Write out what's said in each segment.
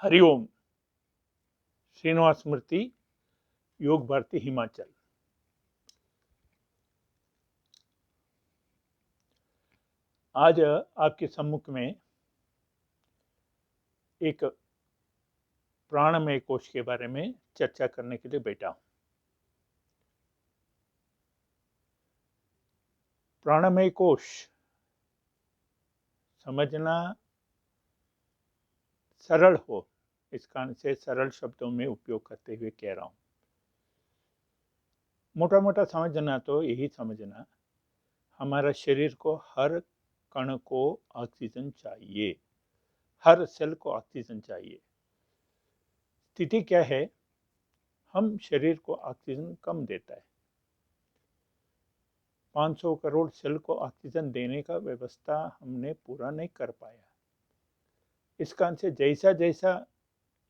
हरिओम। श्रीनिवास मूर्ति, योग भारती, हिमाचल। आज आपके सम्मुख में एक प्राणमय कोश के बारे में चर्चा करने के लिए बैठा हूं। प्राणमय कोश समझना सरल हो, इस कारण से सरल शब्दों में उपयोग करते हुए कह रहा हूं। मोटा मोटा समझना तो यही समझना, हमारा शरीर को हर कण को ऑक्सीजन चाहिए, हर सेल को ऑक्सीजन चाहिए। स्थिति क्या है, हम शरीर को ऑक्सीजन कम देता है। 500 करोड़ सेल को ऑक्सीजन देने का व्यवस्था हमने पूरा नहीं कर पाया। इस कारण से जैसा जैसा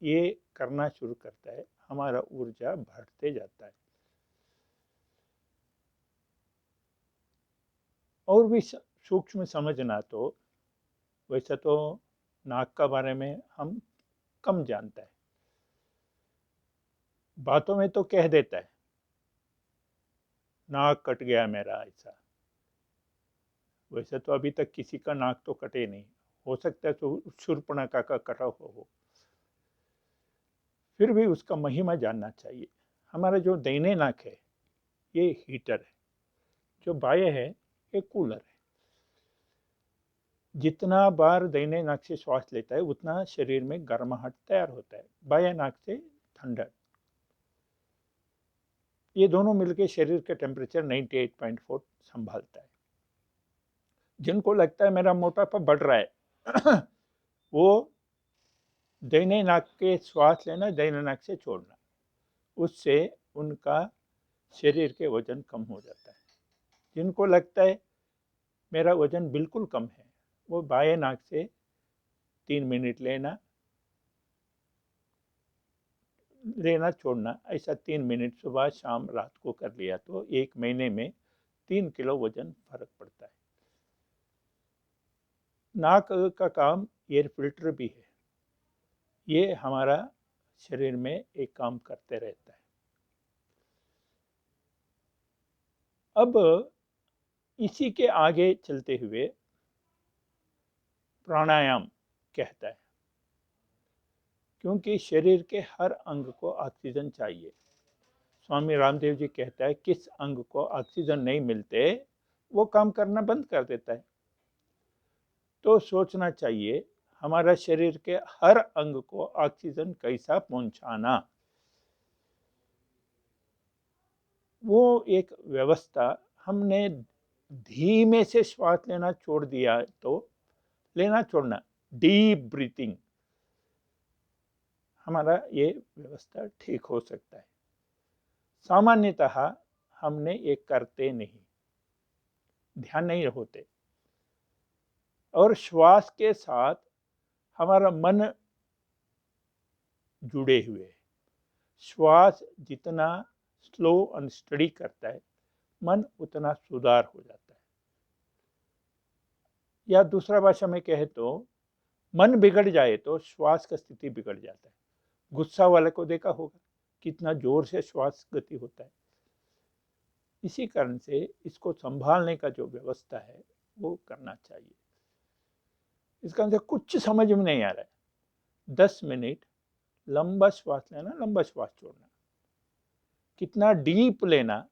ये करना शुरू करता है, हमारा ऊर्जा बढ़ते जाता है। और भी सूक्ष्म समझना तो वैसे तो नाक का बारे में हम कम जानता है, बातों में तो कह देता है नाक कट गया मेरा, ऐसा। वैसे तो अभी तक किसी का नाक तो कटे नहीं, हो सकता है तो शूर्पणखा का कटा हो। फिर भी उसका महिमा जानना चाहिए। हमारा जो दाहिने नाक है ये हीटर है, जो बाएं है ये कूलर है। जितना बार दाहिने नाक से श्वास लेता है उतना शरीर में गर्माहट तैयार होता है, बाएं नाक से ठंडक। ये दोनों मिलकर शरीर के टेम्परेचर 98.4 संभालता है। जिनको लगता है मेरा मोटापा बढ़ रहा है वो दाहिने नाक के श्वास लेना, दाहिने नाक से छोड़ना, उससे उनका शरीर के वजन कम हो जाता है। जिनको लगता है मेरा वजन बिल्कुल कम है, वो बाएं नाक से 3 मिनट लेना छोड़ना, ऐसा 3 मिनट सुबह शाम रात को कर लिया तो 1 महीने में 3 किलो वजन फर्क पड़ता है। नाक का काम एयर फिल्टर भी है, ये हमारा शरीर में एक काम करते रहता है। अब इसी के आगे चलते हुए प्राणायाम कहता है, क्योंकि शरीर के हर अंग को ऑक्सीजन चाहिए। स्वामी रामदेव जी कहता है किस अंग को ऑक्सीजन नहीं मिलते वो काम करना बंद कर देता है। तो सोचना चाहिए हमारा शरीर के हर अंग को ऑक्सीजन कैसा पहुंचाना, वो एक व्यवस्था। हमने धीमे से श्वास लेना छोड़ दिया तो लेना छोड़ना, डीप ब्रीथिंग, हमारा ये व्यवस्था ठीक हो सकता है। सामान्यतः हमने ये करते नहीं, ध्यान नहीं होते, और श्वास के साथ हमारा मन जुड़े हुए है। श्वास जितना स्लो एंड स्टडी करता है, मन उतना सुधार हो जाता है। या दूसरा भाषा में कहे तो मन बिगड़ जाए तो श्वास का स्थिति बिगड़ जाता है। गुस्सा वाले को देखा होगा कितना जोर से श्वास गति होता है। इसी कारण से इसको संभालने का जो व्यवस्था है वो करना चाहिए। इसका से कुछ समझ में नहीं आ रहा है, 10 मिनट लंबा श्वास लेना, लंबा श्वास छोड़ना, कितना डीप लेना,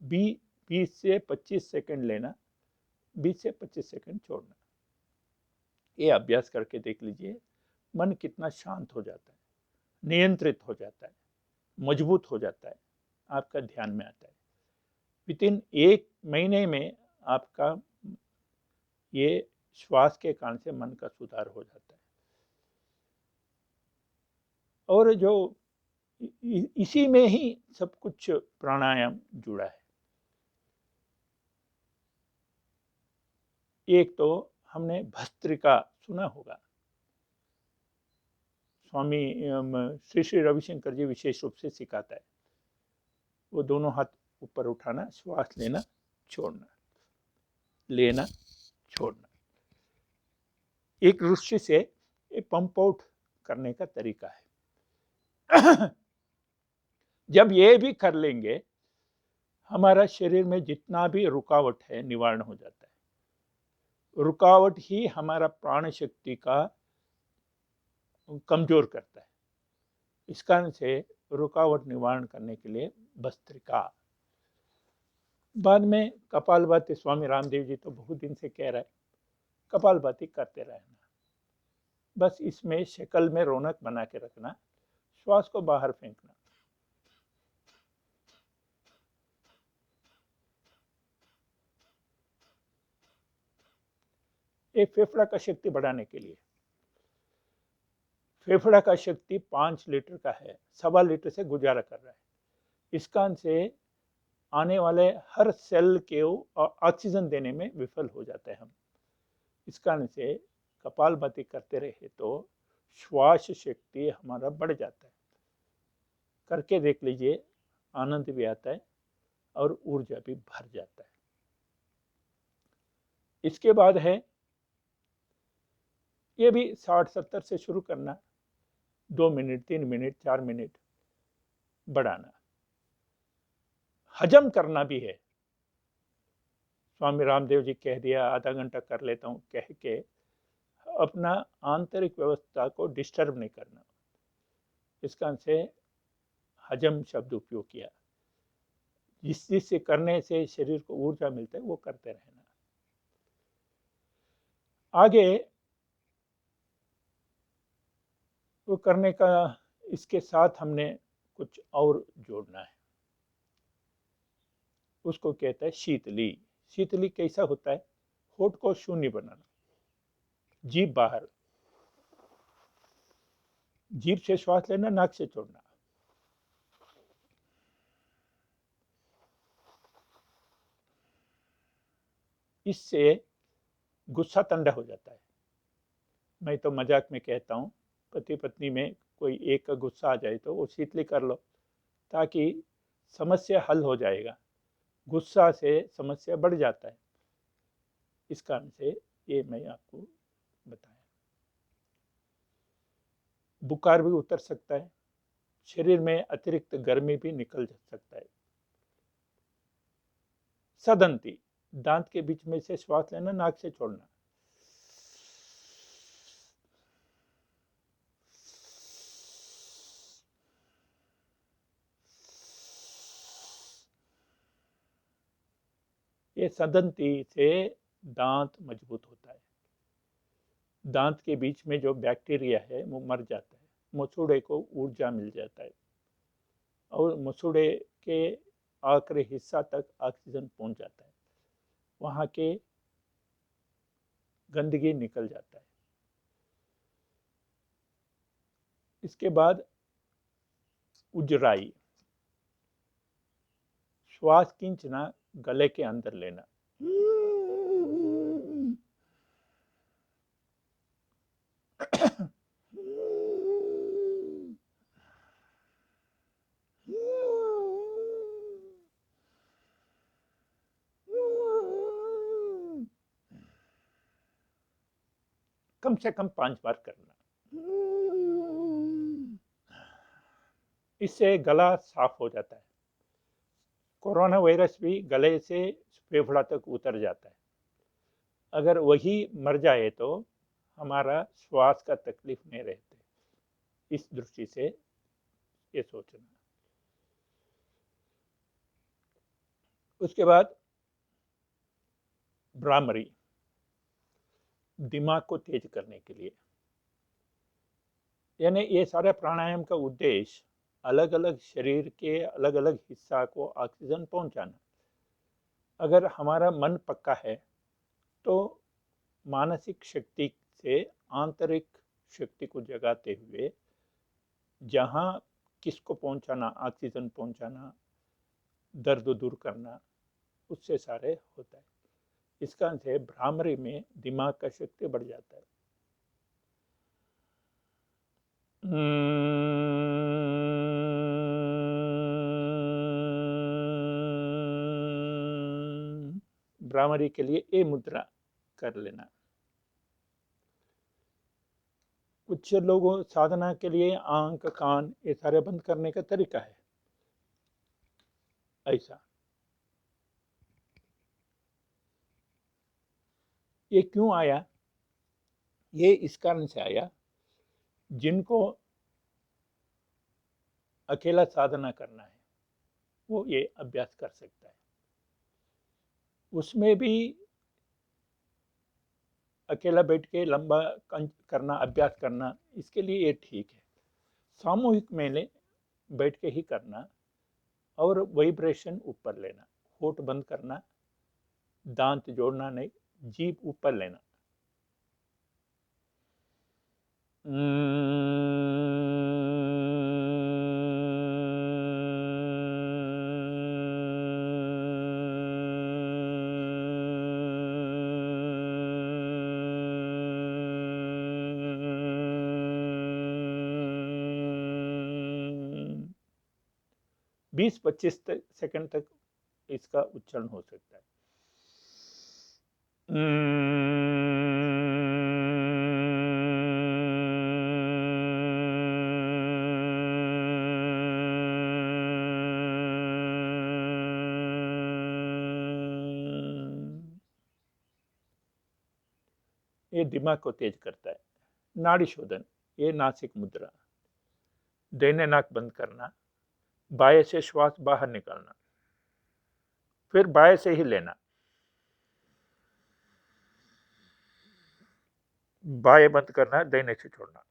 20 से 25 सेकंड लेना, 20 से 25 सेकंड छोड़ना। ये अभ्यास करके देख लीजिए, मन कितना शांत हो जाता है, नियंत्रित हो जाता है, मजबूत हो जाता है, आपका ध्यान में आता है। विदिन 1 महीने में आपका ये श्वास के कारण से मन का सुधार हो जाता है। और जो इसी में ही सब कुछ प्राणायाम जुड़ा है। एक तो हमने भस्त्रिका सुना होगा, स्वामी श्री श्री रविशंकर जी विशेष रूप से सिखाता है। वो दोनों हाथ ऊपर उठाना, श्वास लेना छोड़ना, लेना छोड़ना। एक ऋषि से पंप आउट करने का तरीका है। जब ये भी कर लेंगे, हमारा शरीर में जितना भी रुकावट है निवारण हो जाता है। रुकावट ही हमारा प्राण शक्ति का कमजोर करता है। इस कारण से रुकावट निवारण करने के लिए भस्त्रिका। बाद में कपालभाति स्वामी रामदेव जी तो बहुत दिन से कह रहे हैं, कपालभाति करते रहना। बस इसमें शक्ल में रौनक बना के रखना, श्वास को बाहर फेंकना। ये फेफड़ा का शक्ति बढ़ाने के लिए। फेफड़ा का शक्ति 5 लीटर का है, 1.25 लीटर से गुजारा कर रहा है। इस कारण से आने वाले हर सेल के ऑक्सीजन देने में विफल हो जाते हैं हम। इस कारण से कपालभाति करते रहे तो श्वास शक्ति हमारा बढ़ जाता है। करके देख लीजिए, आनंद भी आता है और ऊर्जा भी भर जाता है। इसके बाद है, ये भी 60-70 से शुरू करना, 2 मिनट, 3 मिनट, 4 मिनट बढ़ाना। हजम करना भी है। स्वामी रामदेव जी कह दिया आधा घंटा कर लेता हूँ कह के अपना आंतरिक व्यवस्था को डिस्टर्ब नहीं करना। इस कारण से हजम शब्द उपयोग किया। जिससे करने से शरीर को ऊर्जा मिलता है वो करते रहना। आगे वो करने का, इसके साथ हमने कुछ और जोड़ना है। उसको कहता है शीतली। शीतली कैसा होता है? होठ को शून्य बनाना, जीभ बाहर, जीभ से श्वास लेना, नाक से छोड़ना। इससे गुस्सा ठंडा हो जाता है। मैं तो मजाक में कहता हूँ, पति पत्नी में कोई एक का गुस्सा आ जाए तो वो शीतली कर लो, ताकि समस्या हल हो जाएगा। गुस्सा से समस्या बढ़ जाता है। इस कारण से ये मैं आपको बताया। बुखार भी उतर सकता है, शरीर में अतिरिक्त गर्मी भी निकल सकता है। सदंती, दांत के बीच में से श्वास लेना, नाक से छोड़ना। ये सदंती से दांत मजबूत होता है। दांत के बीच में जो बैक्टीरिया है वो मर जाता है, मसूड़े को ऊर्जा मिल जाता है और मसूड़े के आखिरी हिस्सा तक ऑक्सीजन पहुंच जाता है, वहाँ के गंदगी निकल जाता है। इसके बाद उजराई, श्वास खींचना, गले के अंदर लेना। कम से कम 5 बार करना। इससे गला साफ हो जाता है। कोरोना वायरस भी गले से फेफड़ा तक उतर जाता है। अगर वही मर जाए तो हमारा श्वास का तकलीफ नहीं रहते। इस दृष्टि से ये सोचना। उसके बाद भ्रामरी, दिमाग को तेज करने के लिए। यानी ये सारे प्राणायाम का उद्देश्य अलग अलग शरीर के अलग अलग हिस्सा को ऑक्सीजन पहुंचाना। अगर हमारा मन पक्का है तो मानसिक शक्ति से आंतरिक शक्ति को जगाते हुए जहाँ किसको पहुंचाना, ऑक्सीजन पहुंचाना, दर्द दूर करना, उससे सारे होता है। इस कारण से भ्रामरी में दिमाग का शक्ति बढ़ जाता है। भ्रामरी के लिए ये मुद्रा कर लेना। कुछ लोगों साधना के लिए आंख कान ये सारे बंद करने का तरीका है ऐसा। ये क्यों आया? ये इस कारण से आया, जिनको अकेला साधना करना है वो ये अभ्यास कर सकता है। उसमें भी अकेला बैठ के लंबा करना, अभ्यास करना, इसके लिए ये ठीक है। सामूहिक में बैठ के ही करना और वाइब्रेशन ऊपर लेना, होठ बंद करना, दांत जोड़ना नहीं, जीभ ऊपर लेना। बीस 25 सेकंड तक इसका उच्चारण हो सकता है। ये दिमाग को तेज करता है। नाड़ी शोधन, ये नासिक मुद्रा, दाहिने नाक बंद करना, बाएं से श्वास बाहर निकालना, फिर बाएं से ही लेना, बाएं बंद करना, दाहिने से छोड़ना।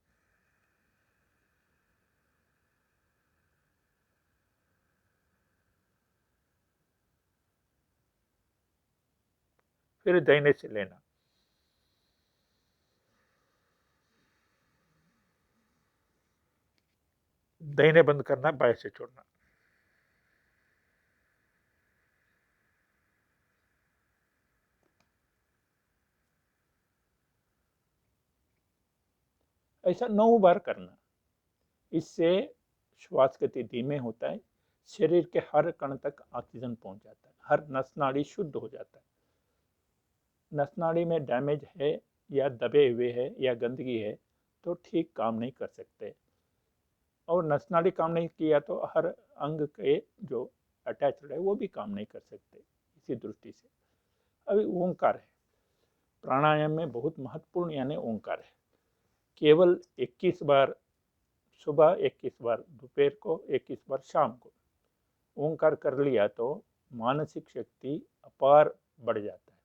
फिर दाहिने से लेना, दाहिने बंद करना, बाएं से छोड़ना। ऐसा 9 बार करना। इससे श्वास गति धीमे होता है, शरीर के हर कण तक ऑक्सीजन पहुंच जाता है, हर नस नाड़ी शुद्ध हो जाता है। नस नाड़ी में डैमेज है या दबे हुए है या गंदगी है तो ठीक काम नहीं कर सकते, और नस नाड़ी काम नहीं किया तो हर अंग के जो अटैच्ड है वो भी काम नहीं कर सकते। इसी दृष्टि से अभी ओंकार है, प्राणायाम में बहुत महत्वपूर्ण, यानी ओंकार है। केवल 21 बार सुबह, 21 बार दोपहर को, 21 बार शाम को ओंकार कर लिया तो मानसिक शक्ति अपार बढ़ जाता है।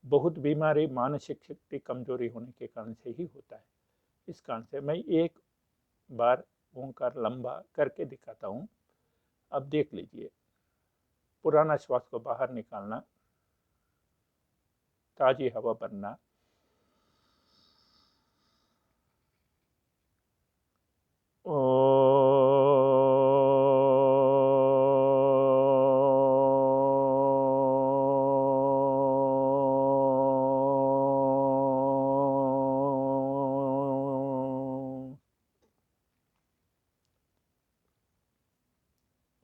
बहुत बीमारी मानसिक शक्ति कमजोरी होने के कारण से ही होता है। इस कारण से मैं एक बार ओंकार लंबा करके दिखाता हूँ। अब देख लीजिए, पुराना श्वास को बाहर निकालना, ताजी हवा भरना, ओ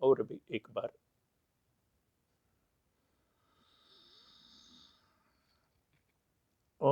और भी एक बार, ओ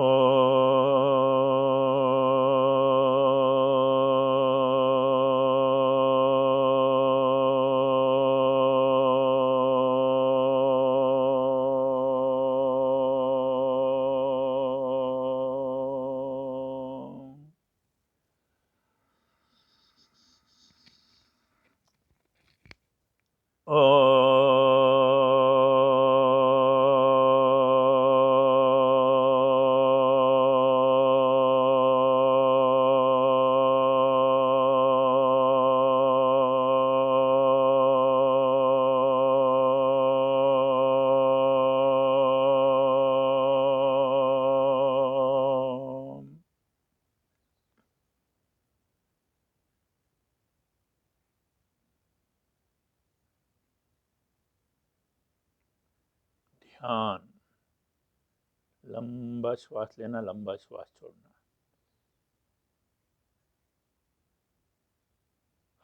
ध्यान, लंबा श्वास लेना, लंबा श्वास छोड़ना,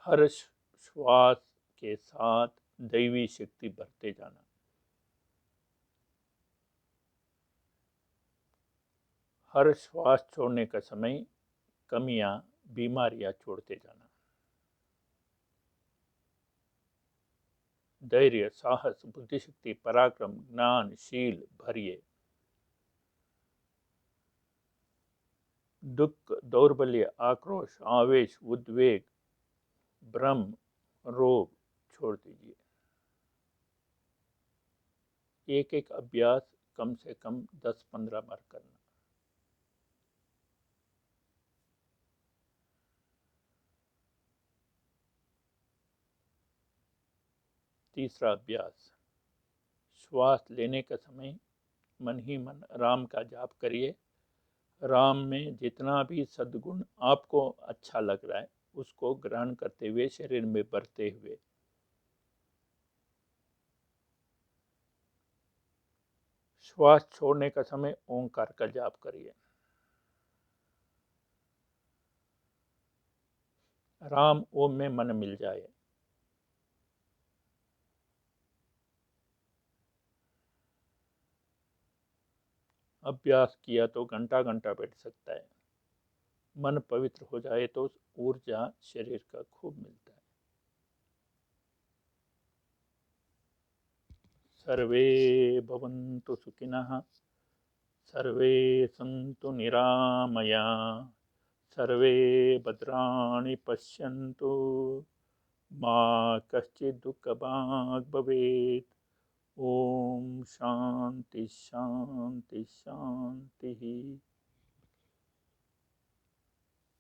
हर श्वास के साथ दैवी शक्ति बढ़ते जाना। हर श्वास छोड़ने का समय कमियां, बीमारियां छोड़ते जाना। धैर्य, साहस, बुद्धिशक्ति, पराक्रम, ज्ञान, शील भरिए। दुख, दौर्बल्य, आक्रोश, आवेश, उद्वेग, भ्रम, रोग छोड़ दीजिए। एक एक अभ्यास कम से कम 10-15 बार करना। तीसरा अभ्यास, श्वास लेने के समय मन ही मन राम का जाप करिए। राम में जितना भी सद्गुण आपको अच्छा लग रहा है उसको ग्रहण करते हुए, शरीर में भरते हुए। श्वास छोड़ने का समय ओंकार का जाप करिए। राम ओम में मन मिल जाए। अभ्यास किया तो घंटा घंटा बैठ सकता है। मन पवित्र हो जाए तो ऊर्जा शरीर का खूब मिलता है। सर्वे भवन्तु सुखिनः, सर्वे सन्तु निरामया, सर्वे भद्राणि पश्यन्तु, मा कश्चित् दुःखभाग् भवेत्। ओम शांति शांति शांति।